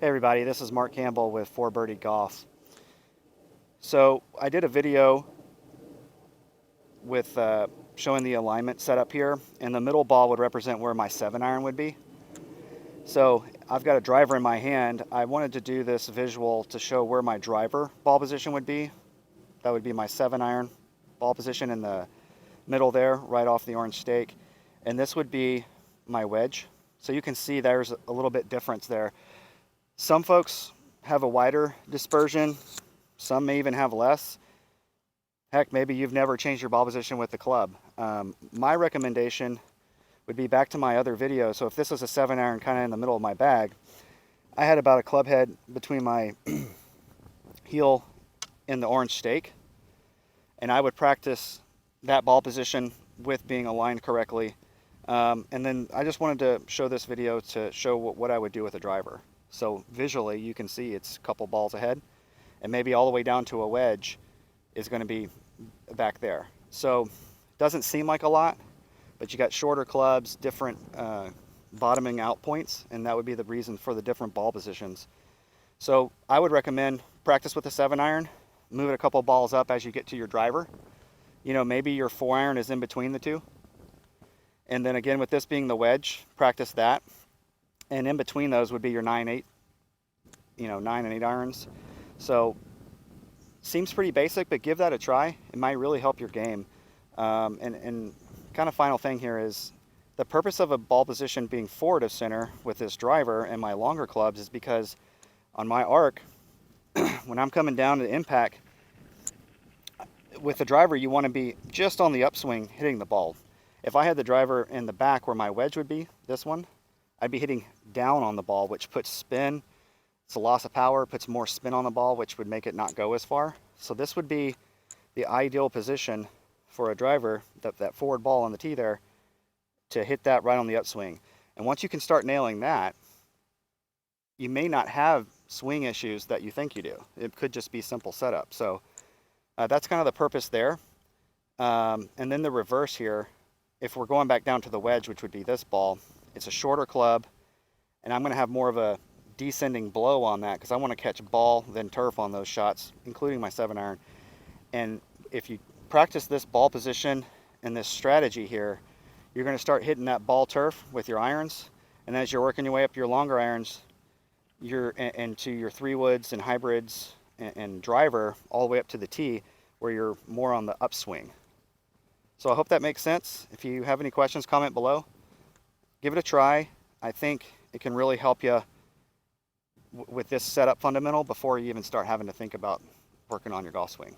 Hey everybody, this is Mark Campbell with 4 Birdie Golf. So I did a video with showing the alignment set up here, and the middle ball would represent where my 7-iron would be. So I've got a driver in my hand. I wanted to do this visual to show where my driver ball position would be. That would be my 7-iron ball position in the middle there, right off the orange stake. And this would be my wedge. So you can see there's a little bit difference there. Some folks have a wider dispersion. Some may even have less. Heck, maybe you've never changed your ball position with the club. My recommendation would be back to my other video. So if this was a 7-iron kind of in the middle of my bag, I had about a club head between my heel and the orange stake. And I would practice that ball position with being aligned correctly. And then I just wanted to show this video to show what I would do with a driver. So visually, you can see it's a couple balls ahead, and maybe all the way down to a wedge is going to be back there. So it doesn't seem like a lot, but you got shorter clubs, different bottoming out points, and that would be the reason for the different ball positions. So I would recommend practice with a 7-iron, move it a couple balls up as you get to your driver. You know, maybe your 4-iron is in between the two. And then again, with this being the wedge, practice that. And in between those would be your 9 and 8 irons. So seems pretty basic, but give that a try. It might really help your game. And kind of final thing here is the purpose of a ball position being forward of center with this driver and my longer clubs is because on my arc, when I'm coming down to impact, with the driver, you want to be just on the upswing hitting the ball. If I had the driver in the back where my wedge would be, this one, I'd be hitting down on the ball, which puts spin. It's a loss of power, puts more spin on the ball, which would make it not go as far. So this would be the ideal position for a driver, that forward ball on the tee there, to hit that right on the upswing. And once you can start nailing that, you may not have swing issues that you think you do. It could just be simple setup. So that's kind of the purpose there. And then the reverse here, if we're going back down to the wedge, which would be this ball, it's a shorter club, and I'm going to have more of a descending blow on that because I want to catch ball then turf on those shots, including my 7-iron. And if you practice this ball position and this strategy here, you're going to start hitting that ball turf with your irons. And as you're working your way up your longer irons, you're into your 3-woods and hybrids and driver all the way up to the tee where you're more on the upswing. So I hope that makes sense. If you have any questions, comment below. Give it a try. I think it can really help you with this setup fundamental before you even start having to think about working on your golf swing.